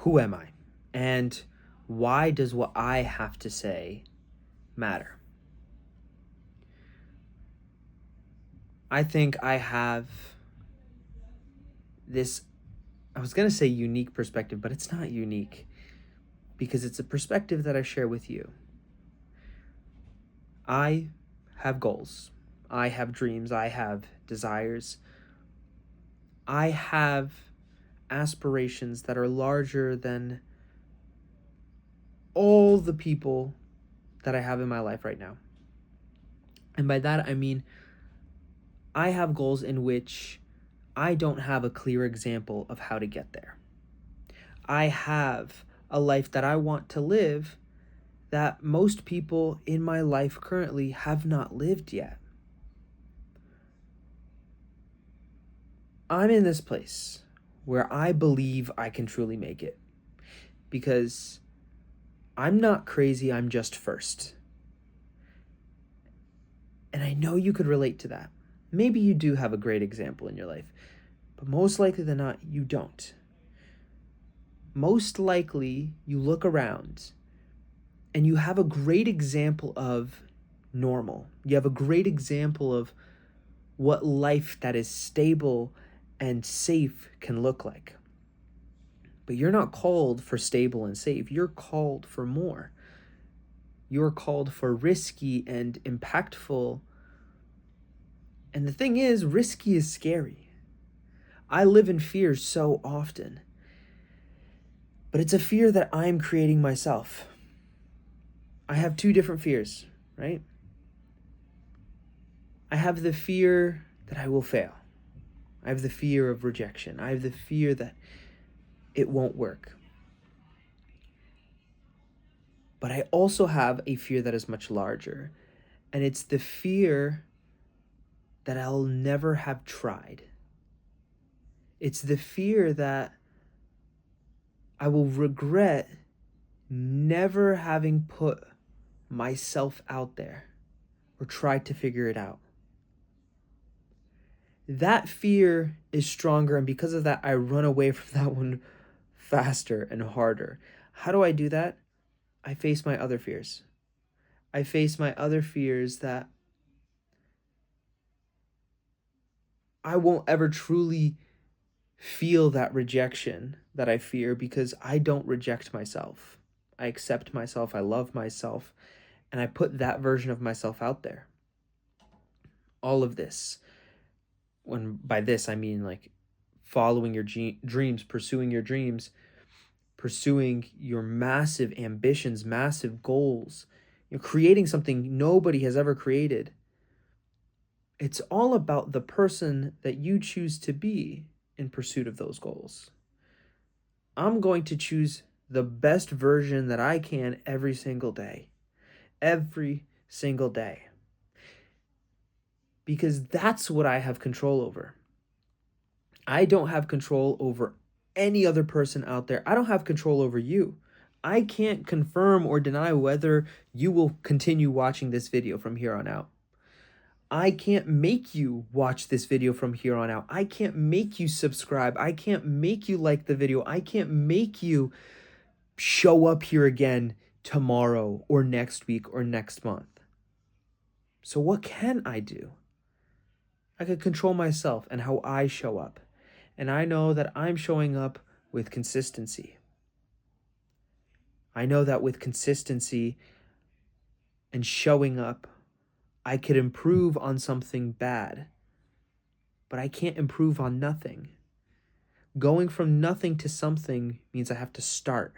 who am I? And why does what I have to say matter? I think I have this, I was going to say unique perspective, but it's not unique because it's a perspective that I share with you. I have goals. I have dreams. I have desires. I have aspirations that are larger than all the people that I have in my life right now. And by that, I mean, I have goals in which I don't have a clear example of how to get there. I have a life that I want to live that most people in my life currently have not lived yet. I'm in this place where I believe I can truly make it because I'm not crazy, I'm just first. And I know you could relate to that. Maybe you do have a great example in your life, but most likely than not, you don't. Most likely, you look around and you have a great example of normal. You have a great example of what life that is stable and safe can look like. But you're not called for stable and safe. You're called for more. You're called for risky and impactful. And the thing is, risky is scary. I live in fear so often. But it's a fear that I'm creating myself. I have two different fears, right? I have the fear that I will fail. I have the fear of rejection. I have the fear that it won't work. But I also have a fear that is much larger, and it's the fear that I'll never have tried. It's the fear that I will regret never having put myself out there or tried to figure it out. That fear is stronger, and because of that, I run away from that one faster and harder. How do I do that? I face my other fears. I face my other fears that I won't ever truly feel that rejection that I fear because I don't reject myself. I accept myself, I love myself, and I put that version of myself out there. All of this, when by this I mean like following your dreams, pursuing your dreams, pursuing your massive ambitions, massive goals, creating something nobody has ever created. It's all about the person that you choose to be in pursuit of those goals. I'm going to choose the best version that I can every single day. Every single day. Because that's what I have control over. I don't have control over any other person out there. I don't have control over you. I can't confirm or deny whether you will continue watching this video from here on out. I can't make you watch this video from here on out. I can't make you subscribe. I can't make you like the video. I can't make you show up here again tomorrow or next week or next month. So what can I do? I can control myself and how I show up. And I know that I'm showing up with consistency. I know that with consistency and showing up, I could improve on something bad, but I can't improve on nothing. Going from nothing to something means I have to start.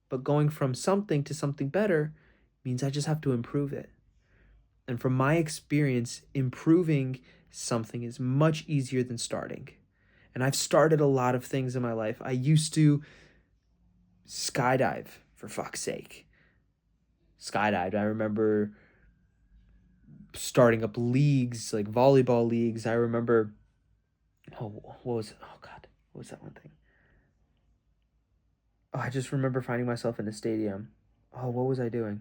But going from something to something better means I just have to improve it. And from my experience, improving something is much easier than starting. And I've started a lot of things in my life. I used to skydive, for fuck's sake. Skydived. I remember starting up leagues, like volleyball leagues. I remember, what was that one thing? Oh, I just remember finding myself in a stadium. Oh, what was I doing?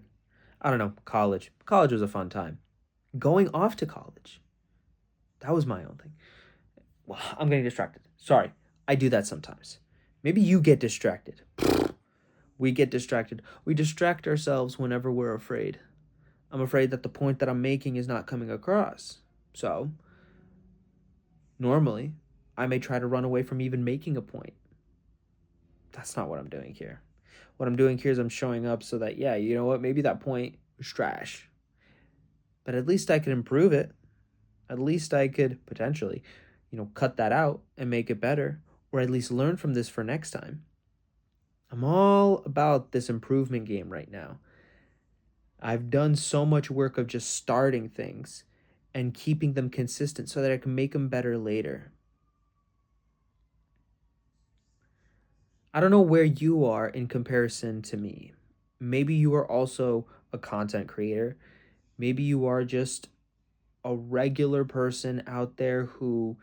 I don't know, college. College was a fun time. Going off to college, that was my own thing. Well, I'm getting distracted. Sorry, I do that sometimes. Maybe you get distracted. We get distracted. We distract ourselves whenever we're afraid. I'm afraid that the point that I'm making is not coming across. So, normally, I may try to run away from even making a point. That's not what I'm doing here. What I'm doing here is I'm showing up so that, yeah, you know what, maybe that point was trash. But at least I could improve it. At least I could potentially, cut that out and make it better, or at least learn from this for next time. I'm all about this improvement game right now. I've done so much work of just starting things and keeping them consistent so that I can make them better later. I don't know where you are in comparison to me. Maybe you are also a content creator. Maybe you are just a regular person out there who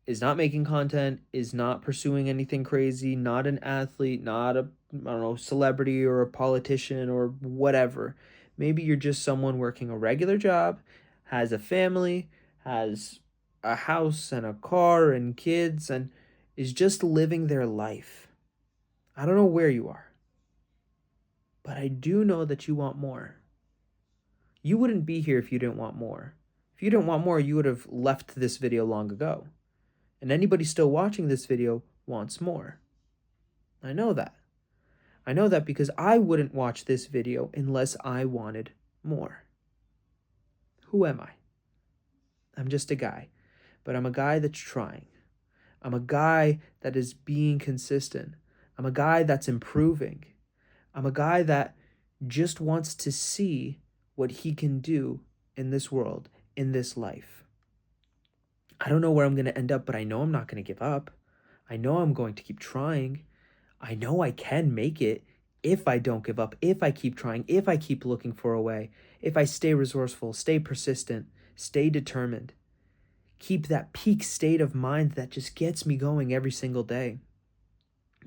is not making content, is not pursuing anything crazy, not an athlete, not a, I don't know, celebrity or a politician or whatever. Maybe you're just someone working a regular job, has a family, has a house and a car and kids, and is just living their life. I don't know where you are, but I do know that you want more. You wouldn't be here if you didn't want more. If you didn't want more, you would have left this video long ago. And anybody still watching this video wants more. I know that. I know that because I wouldn't watch this video unless I wanted more. Who am I? I'm just a guy, but I'm a guy that's trying. I'm a guy that is being consistent. I'm a guy that's improving. I'm a guy that just wants to see what he can do in this world, in this life. I don't know where I'm going to end up, but I know I'm not going to give up. I know I'm going to keep trying. I know I can make it if I don't give up, if I keep trying, if I keep looking for a way, if I stay resourceful, stay persistent, stay determined. Keep that peak state of mind that just gets me going every single day.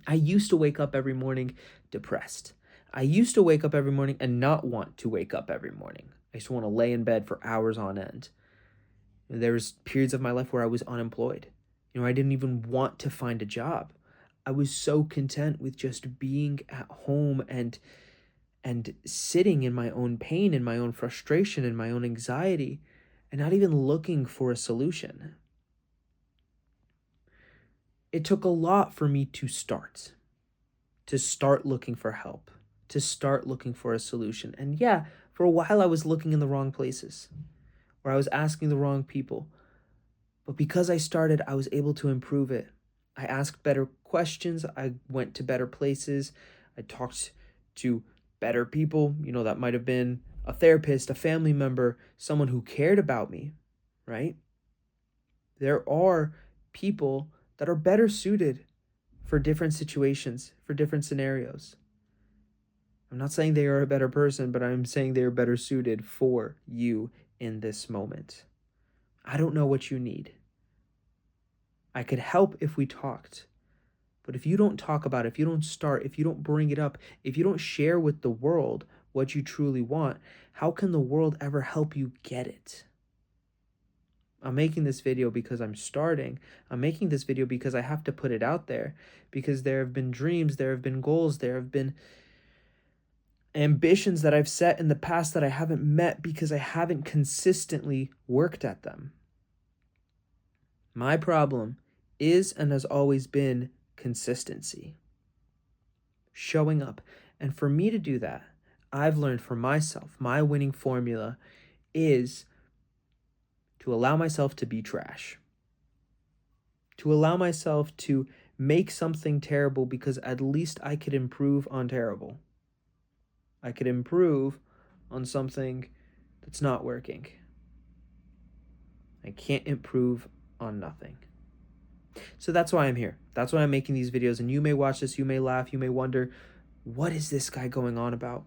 I used to wake up every morning depressed. I used to wake up every morning and not want to wake up every morning. I used to want to lay in bed for hours on end. There was periods of my life where I was unemployed. I didn't even want to find a job. I was so content with just being at home and sitting in my own pain and my own frustration and my own anxiety and not even looking for a solution. It took a lot for me to start looking for help, to start looking for a solution. And yeah, for a while I was looking in the wrong places, or I was asking the wrong people. But because I started, I was able to improve it. I asked better questions. I went to better places. I talked to better people. That might have been a therapist, a family member, someone who cared about me, right? There are people that are better suited for different situations, for different scenarios. I'm not saying they are a better person, but I'm saying they are better suited for you in this moment. I don't know what you need. I could help if we talked. But if you don't talk about it, if you don't start, if you don't bring it up, if you don't share with the world what you truly want, how can the world ever help you get it? I'm making this video because I'm starting. I'm making this video because I have to put it out there, because there have been dreams, there have been goals, there have been ambitions that I've set in the past that I haven't met because I haven't consistently worked at them. My problem is and has always been consistency. Showing up. And for me to do that, I've learned for myself, my winning formula is to allow myself to be trash. To allow myself to make something terrible because at least I could improve on terrible. I could improve on something that's not working. I can't improve on nothing. So that's why I'm here. That's why I'm making these videos. And you may watch this, you may laugh, you may wonder, what is this guy going on about?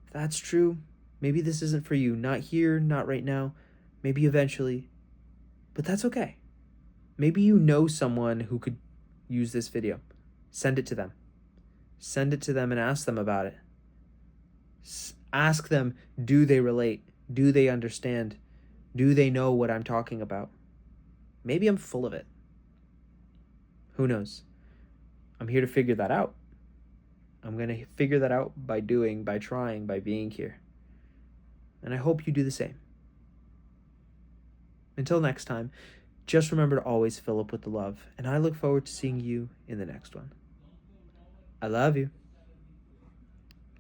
If that's true, maybe this isn't for you. Not here, not right now, maybe eventually. But that's okay. Maybe you know someone who could use this video. Send it to them. Send it to them and ask them about it. Ask them, do they relate? Do they understand? Do they know what I'm talking about? Maybe I'm full of it. Who knows? I'm here to figure that out. I'm going to figure that out by doing, by trying, by being here. And I hope you do the same. Until next time, just remember to always fill up with the love, and I look forward to seeing you in the next one. I love you.